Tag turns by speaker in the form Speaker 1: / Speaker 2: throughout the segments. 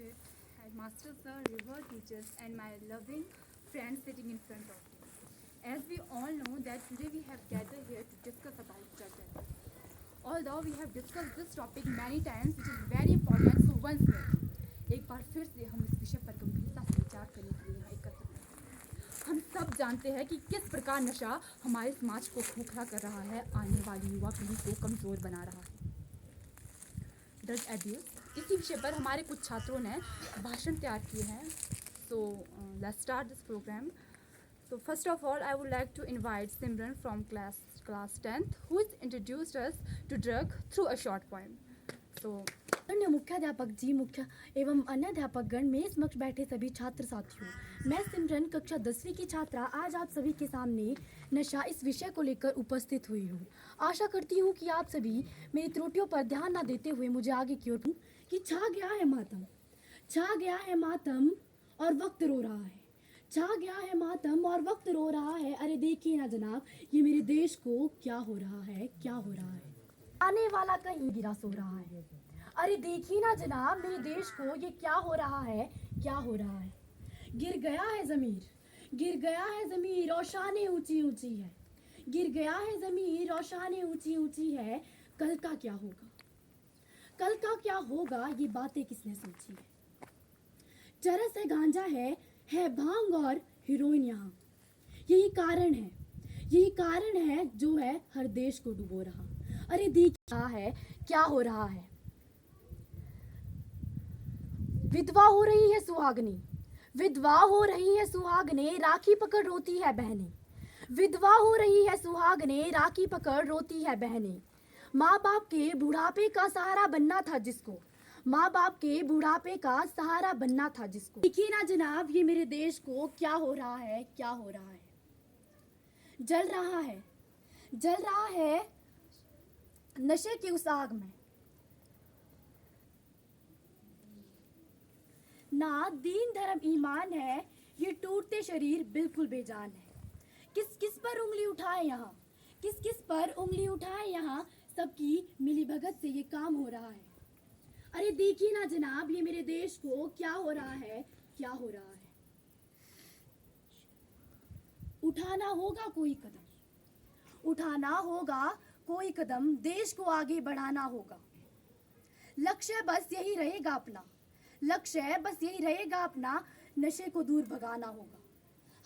Speaker 1: respected headmasters, sir, revered teachers, and my loving friends sitting in front of me. As we all know that today we have gathered here to discuss about drug abuse. Although we have discussed this topic many times, it is very important. So once more, एक बार फिर से हम इस विषय पर गंभीरता से विचार करने के लिए यहाँ एकत्र हुए हैं। हम सब जानते हैं कि किस प्रकार नशा हमारे समाज को खोखला कर रहा है, आने वाली युवा पीढ़ी को कमज़ोर बना रहा है। ड्रग एब्यूज़, इसी विषय पर हमारे कुछ छात्रों ने भाषण तैयार किए हैं। So let's start this program. So first of all, I would like to invite Simran from class 10th, who has introduced us to drug through a short poem. So,
Speaker 2: अन्य मुख्याध्यापक जी, मुख्य एवं अन्य अध्यापकगण, मेरे समक्ष बैठे सभी छात्र साथियों, मैं सिमरन कक्षा 10वीं की छात्रा आज आप सभी के सामने नशा इस विषय को लेकर उपस्थित हुई हूँ। आशा करती हूँ कि आप सभी मेरी त्रुटियों पर ध्यान न देते हुए मुझे आगे की ओर कि छा गया है मातम और वक्त रो रहा है। छा गया है मातम और वक्त रो रहा है। अरे देखिए ना जनाब, ये मेरे देश को क्या हो रहा है। आने वाला कहीं गिरा सो रहा है। अरे देखिए ना जनाब, मेरे देश को ये क्या हो रहा है। गिर गया है ज़मीर और शानें ऊंची है। गिर गया है ज़मीर और शानें ऊंची है। कल का क्या होगा ये बातें किसने सोची है। चरस है, गांजा है भांग और हीरोइन यहाँ। यही कारण है जो है हर देश को डुबो रहा। अरे देख रहा है क्या हो रहा है। विधवा हो रही है सुहागने, राखी पकड़ रोती है बहनें। विधवा हो रही है सुहागने, राखी पकड़ रोती है बहनें। माँ बाप के बुढ़ापे का सहारा बनना था जिसको। देखिए ना जनाब, ये मेरे देश को क्या हो रहा है। जल रहा है नशे की उस आग में। ना दीन धर्म ईमान है, ये टूटते शरीर बिल्कुल बेजान है। किस पर उंगली उठाए यहाँ, सबकी मिली भगत से ये काम हो रहा है। अरे देखिए ना जनाब, ये मेरे देश को क्या हो रहा है। उठाना कोई कदम, देश को आगे बढ़ाना होगा। लक्ष्य बस यही रहेगा अपना, नशे को दूर भगाना होगा।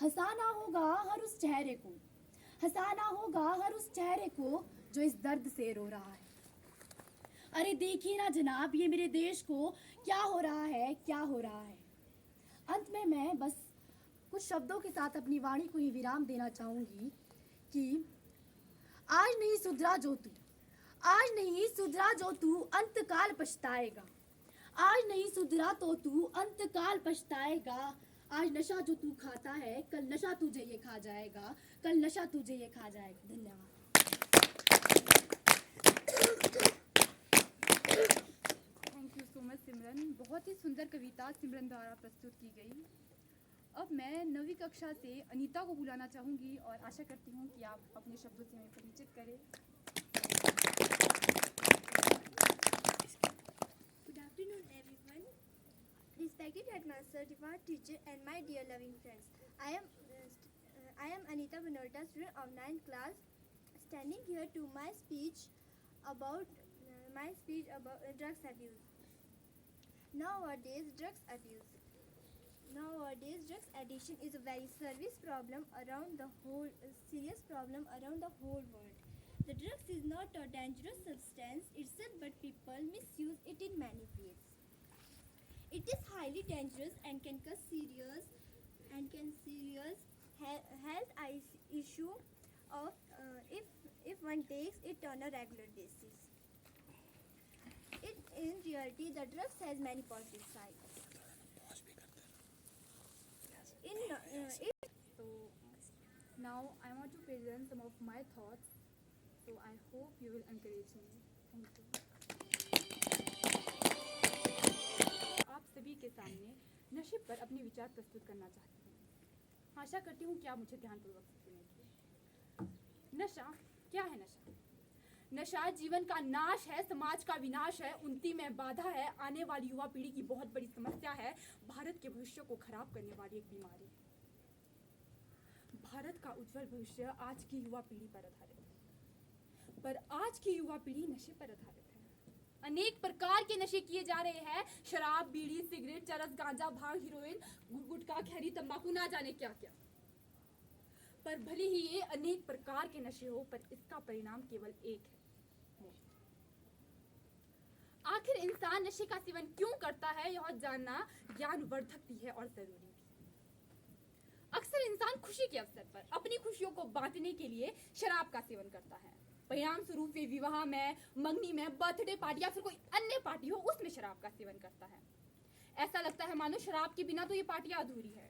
Speaker 2: हंसाना होगा हर उस चेहरे को जो इस दर्द से रो रहा है। अरे देखिए ना जनाब, ये मेरे देश को क्या हो रहा है। अंत में मैं बस कुछ शब्दों के साथ अपनी वाणी को ही विराम देना चाहूंगी कि आज नहीं सुधरा जो तू अंतकाल पछताएगा। आज नशा जो तू खाता है, कल नशा तुझे ये खा जाएगा। धन्यवाद।
Speaker 1: थैंक यू सो मच सिमरन। बहुत ही सुंदर कविता सिमरन द्वारा प्रस्तुत की गई। अब मैं 9वीं कक्षा से अनीता को बुलाना चाहूँगी और आशा करती हूँ कि आप अपने शब्दों से हमें परिचित करें।
Speaker 3: Good afternoon, everyone. Respected headmaster, devout teacher, and my dear loving friends. I am Anita Vinolta, student of 9th class, standing here to my speech about drugs abuse. Nowadays, drugs addiction is a very serious problem around the whole world. The drugs is not a dangerous substance itself, but people misuse it in many ways. It is highly dangerous and can cause serious health issue of if one takes it on a regular basis. In reality, the drugs has many positive sides.
Speaker 1: So now I want to present some of my thoughts. So I hope you will encourage me. Thank you. आप सभी के सामने नशे पर अपने विचार प्रस्तुत करना चाहती हूँ। आशा करती हूँ कि आप मुझे ध्यानपूर्वक सुनेंगे। नशा क्या है? नशा जीवन का नाश है, समाज का विनाश है, उन्नति में बाधा है, आने वाली युवा पीढ़ी की बहुत बड़ी समस्या है, भारत के भविष्य को खराब करने वाली एक बीमारी है। भारत का उज्जवल भविष्य आज की युवा पीढ़ी पर आधारित है, पर आज की युवा पीढ़ी नशे पर आधारित है। अनेक प्रकार के नशे किए जा रहे हैं, शराब, बीड़ी, सिगरेट, चरस, गांजा, भांग, हीरोइन, गुटखा, खैरी, तंबाकू, ना जाने क्या क्या। पर भले ही ये अनेक प्रकार के नशे हो, पर इसका परिणाम केवल एक है, मौत। आखिर इंसान नशे का सेवन क्यों करता है, यह जानना ज्ञानवर्धक भी है और जरूरी भी। अक्सर इंसान खुशी के अवसर पर अपनी खुशियों को बांटने के लिए शराब का सेवन करता है। परिणाम स्वरूप वे विवाह में, मंगनी में, बर्थडे पार्टी या फिर कोई अन्य पार्टी हो, उसमें शराब का सेवन करता है। ऐसा लगता है मानो शराब के बिना तो ये पार्टियां अधूरी है।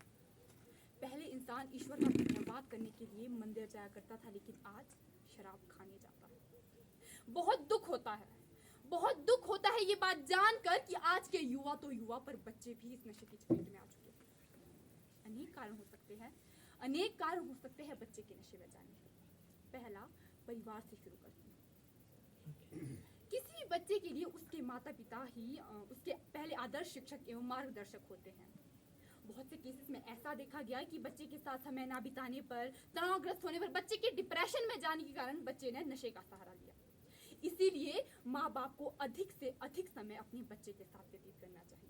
Speaker 1: पहले इंसान ईश्वर का धन्यवाद करने के लिए मंदिर जाया करता था, लेकिन आज शराब खाने जाता है। बहुत दुख होता है ये बात जानकर कि आज के युवा तो युवा, पर बच्चे भी इस नशे की चपेट में आ चुके हैं। अनेक कारण हो सकते हैं बच्चे के नशे में जाने के। पहला, परिवार से शुरू करते हैं। किसी भी बच्चे के लिए उसके माता पिता ही उसके पहले आदर्श शिक्षक एवं मार्गदर्शक होते हैं। बहुत से केसेस में ऐसा देखा गया है कि बच्चे के साथ समय ना बिताने पर, तनावग्रस्त होने पर, बच्चे के डिप्रेशन में जाने के कारण बच्चे ने नशे का सहारा लिया। इसीलिए माँ बाप को अधिक से अधिक समय अपने बच्चे के साथ व्यतीत करना चाहिए।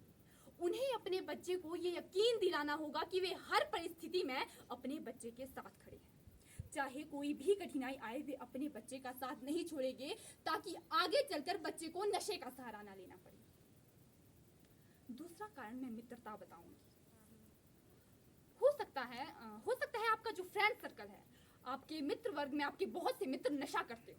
Speaker 1: उन्हें अपने बच्चे को ये यकीन दिलाना होगा कि वे हर परिस्थिति में अपने बच्चे के साथ खड़े हैं। चाहे कोई भी कठिनाई आए, वे अपने बच्चे का साथ नहीं छोड़ेंगे, ताकि आगे चलकर बच्चे को नशे का सहारा ना लेना पड़े। दूसरा कारण मैं मित्रता बताऊंगी। हो सकता है आपका जो फ्रेंड सर्कल है, आपके मित्र वर्ग में आपके बहुत से मित्र नशा करते हो।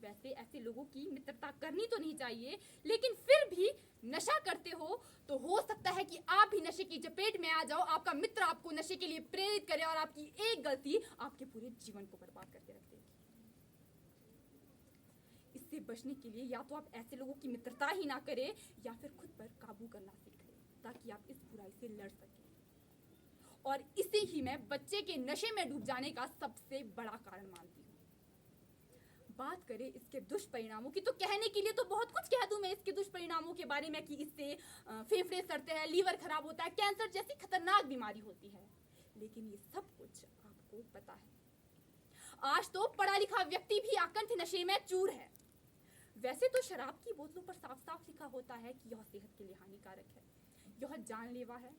Speaker 1: वैसे ऐसे लोगों की मित्रता करनी तो नहीं चाहिए, लेकिन फिर भी नशा करते हो तो हो सकता है कि आप भी नशे की चपेट में आ जाओ, आपका मित्र आपको नशे के लिए प्रेरित करे और आपकी एक गलती आपके पूरे जीवन को बर्बाद करके रख देगी। इससे बचने के लिए या तो आप ऐसे लोगों की मित्रता ही ना करें, या फिर खुद पर काबू करना सीख लें, ताकि आप इस बुराई से लड़ सकें। और इसी ही मैं बच्चे के नशे में डूब जाने का सबसे बड़ा कारण मानती हूँ। बात करें इसके दुष्परिणामों की, तो कहने के लिए तो बहुत कुछ कह दूं मैं इसके दुष्परिणामों के बारे में, कि इससे फेफड़े सड़ते हैं, लीवर खराब होता है, कैंसर जैसी खतरनाक बीमारी होती है। लेकिन ये सब कुछ आपको पता है। आज तो पढ़ा लिखा व्यक्ति भी आकंठ नशे में चूर है। वैसे तो शराब की बोतलों पर साफ साफ लिखा होता है कि यह सेहत के लिए हानिकारक है, यह जानलेवा है,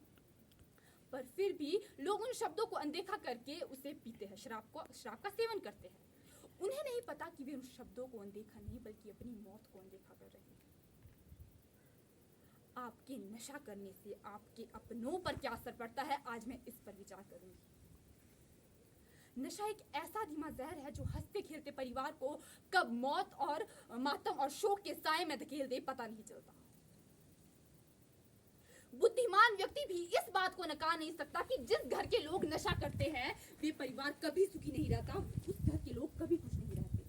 Speaker 1: पर फिर भी लोग उन शब्दों को अनदेखा करके उसे पीते हैं, शराब का सेवन करते हैं। उन्हें नहीं पता कि वे उन शब्दों को अनदेखा नहीं, बल्कि अपनी मौत को अनदेखा कर रहे हैं। आपके नशा करने से आपके अपनों पर क्या असर पड़ता है, आज मैं इस पर विचार करूंगी। नशा एक ऐसा धीमा जहर है जो हंसते खेलते परिवार को कब मौत और मातम और शोक के साए में धकेल दे, पता नहीं चलता। बुद्धिमान व्यक्ति भी इस बात को नकार नहीं सकता कि जिस घर के लोग नशा करते हैं, वे परिवार कभी सुखी नहीं रहता, उस घर के लोग कभी खुश नहीं रहते।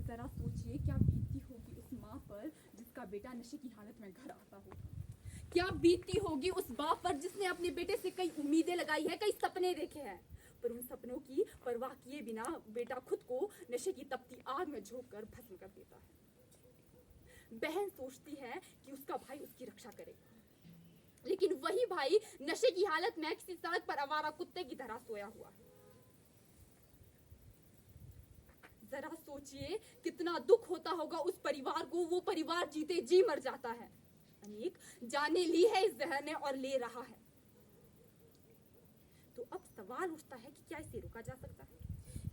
Speaker 1: जरा सोचिए क्या बीतती होगी उस माँ पर जिसका बेटा नशे की हालत में घर आता हो। क्या बीतती होगी उस बाप पर जिसने अपने बेटे से कई उम्मीदें लगाई है, कई सपने देखे हैं, पर उन सपनों की परवाह किए बिना बेटा खुद को नशे की तपती आग में झोंक कर भस्म कर देता है। बहन सोचती है कि उसका भाई उसकी रक्षा करेगा, लेकिन वही भाई नशे की हालत में किसी सड़क पर आवारा कुत्ते की तरह सोया हुआ है। जरा सोचिए कितना दुख होता होगा उस परिवार को। वो परिवार जीते जी मर जाता है। अनेक जाने ली है इस जहर ने और ले रहा है। तो अब सवाल उठता है कि क्या इसे रोका जा सकता है?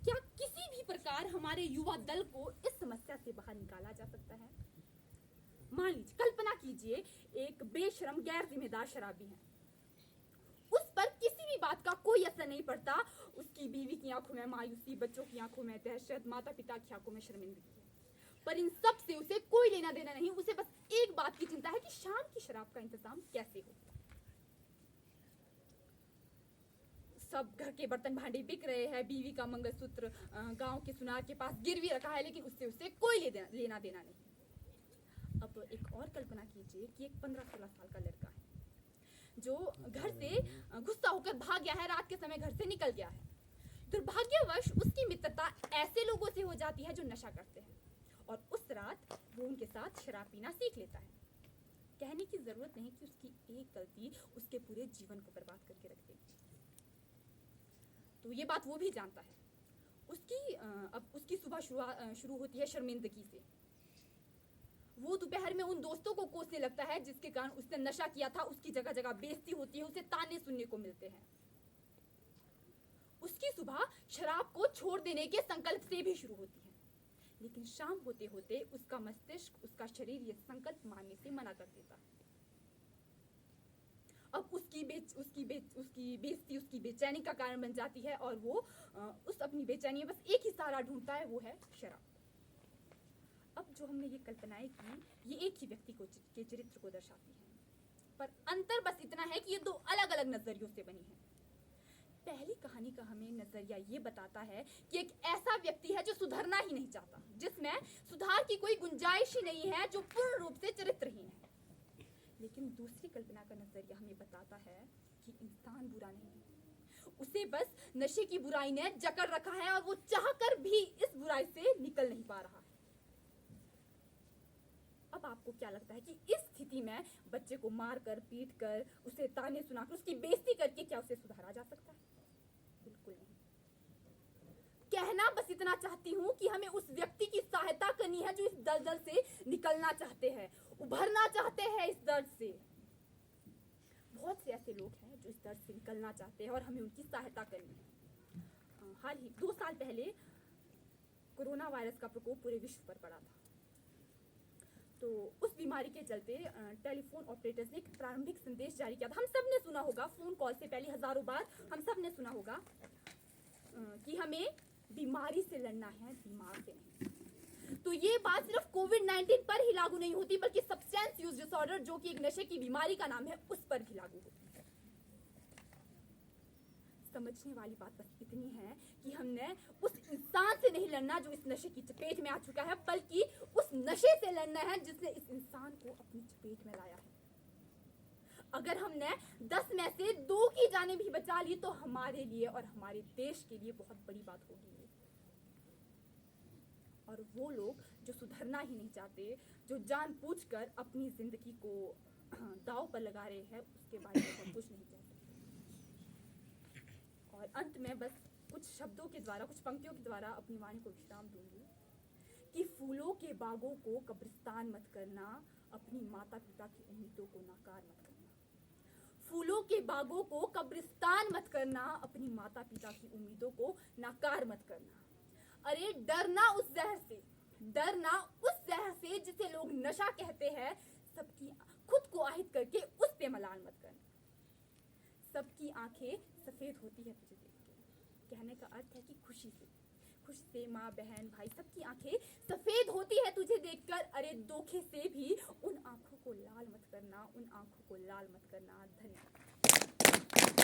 Speaker 1: क्या किसी भी प्रकार हमारे युवा दल को इस समस्या से बाहर निकाला जा सकता है? मान लीजिए, कल्पना कीजिए, एक बेशरम गैर जिम्मेदार शराबी है, उस पर किसी भी बात का कोई असर नहीं पड़ता। उसकी बीवी की आंखों में मायूसी, बच्चों की आंखों में दहशत, माता पिता की आंखों में शर्मिंदगी है, पर इन सब से उसे कोई लेना देना नहीं। उसे बस एक बात की चिंता है कि शाम की शराब का इंतजाम कैसे हो। सब घर के बर्तन भांडे बिक रहे हैं, बीवी का मंगलसूत्र गांव के सुनार के पास गिरवी रखा है, लेकिन उससे उसे कोई लेना देना नहीं। अब एक और कल्पना कीजिए कि एक 15-16 साल का लड़का है जो घर से गुस्सा होकर भाग गया है, रात के समय घर से निकल गया है।
Speaker 4: दुर्भाग्यवश उसकी मित्रता ऐसे लोगों से हो जाती है जो नशा करते हैं और उस रात वो उनके साथ शराब पीना सीख लेता है। कहने की जरूरत नहीं कि उसकी एक गलती उसके पूरे जीवन को बर्बाद करके रख देगी। तो ये बात वो भी जानता है। अब उसकी सुबह शुरू होती है शर्मिंदगी से। वो दोपहर में उन दोस्तों को कोसने लगता है जिसके कारण उसने नशा किया था। उसकी जगह जगह बेइज्जती होती है, उसे ताने सुनने को मिलते हैं। उसकी सुबह शराब को छोड़ देने के संकल्प से भी शुरू होती है, लेकिन शाम होते होते उसका मस्तिष्क, उसका शरीर ये संकल्प मानने से मना कर देता है। अब उसकी बेइज्जती उसकी बेचैनी का कारण बन जाती है और वो उस अपनी बेचैनी में बस एक ही सहारा ढूंढता है, वो है शराब। अब जो हमने ये कल्पनाएं की, ये एक ही व्यक्ति के चरित्र को दर्शाती है, पर अंतर बस इतना है कि ये दो अलग अलग नजरियों से बनी है। पहली कहानी का हमें नजरिया ये बताता है कि एक ऐसा व्यक्ति है जो सुधरना ही नहीं चाहता, जिसमें सुधार की कोई गुंजाइश ही नहीं है, जो पूर्ण रूप से चरित्रहीन है। लेकिन दूसरी कल्पना का नजरिया हमें बताता है कि इंसान बुरा नहीं है, उसे बस नशे की बुराई ने जकड़ रखा है और वो चाहकर भी इस बुराई से निकल नहीं पा रहा है। अब आपको क्या लगता है कि इस स्थिति में बच्चे को मारकर, पीटकर, उसे ताने सुनाकर, उसकी बेइज्जती करके क्या उसे सुधारा जा सकता है? बिल्कुल नहीं। कहना बस इतना चाहती हूँ कि हमें उस व्यक्ति की सहायता करनी है जो इस दलदल से निकलना चाहते हैं, उभरना चाहते हैं इस दर्द से। बहुत से ऐसे लोग हैं जो इस दर्द से निकलना चाहते हैं और हमें उनकी सहायता करनी है। हाल ही 2 साल पहले कोरोना वायरस का प्रकोप पूरे विश्व पर पड़ा था। तो उस बीमारी के चलते टेलीफोन ऑपरेटर्स ने एक प्रारंभिक संदेश जारी किया था। हम सब ने सुना होगा, फोन कॉल से पहले हजारों बार हम सब ने सुना होगा कि हमें बीमारी से लड़ना है, दिमाग से नहीं। तो ये बात सिर्फ कोविड-19 पर ही लागू नहीं होती, बल्कि सब्सटेंस यूज डिसऑर्डर, जो कि एक नशे की बीमारी का नाम है, उस पर भी लागू होती है। समझने वाली बात बस इतनी है कि हमने उस इंसान से नहीं लड़ना जो इस नशे की चपेट में आ चुका है, बल्कि उस नशे से लड़ना है जिसने इस इंसान को अपनी चपेट में लाया है। अगर हमने 10 में से 2 की जानें भी बचा ली तो हमारे लिए और हमारे देश के लिए बहुत बड़ी बात होगी। और वो लोग जो सुधरना ही नहीं चाहते, जो जानबूझकर अपनी जिंदगी को दांव पर लगा रहे हैं, उसके बारे में हम कुछ नहीं कह सकते। और अंत में बस कुछ शब्दों के द्वारा, कुछ पंक्तियों के द्वारा अपनी वाणी को विश्राम दूंगी कि फूलों के बागों को कब्रिस्तान मत करना, अपनी माता पिता की उम्मीदों को नाकार मत करना। फूलों के बागों को कब्रिस्तान मत करना, अपनी माता पिता की उम्मीदों को नाकार मत करना। अरे डरना उस जहर से, डरना उस जहर से जिसे लोग नशा कहते हैं। सबकी खुद को आहित करके उस पे मलाल मत करना। सबकी आंखें सफेद होती है तुझे देख के। कहने का अर्थ है कि खुशी से माँ, बहन, भाई, सबकी आंखें सफेद होती है तुझे देखकर। अरे धोखे से भी उन आंखों को लाल मत करना, उन आंखों को लाल मत करना। धन्यवाद।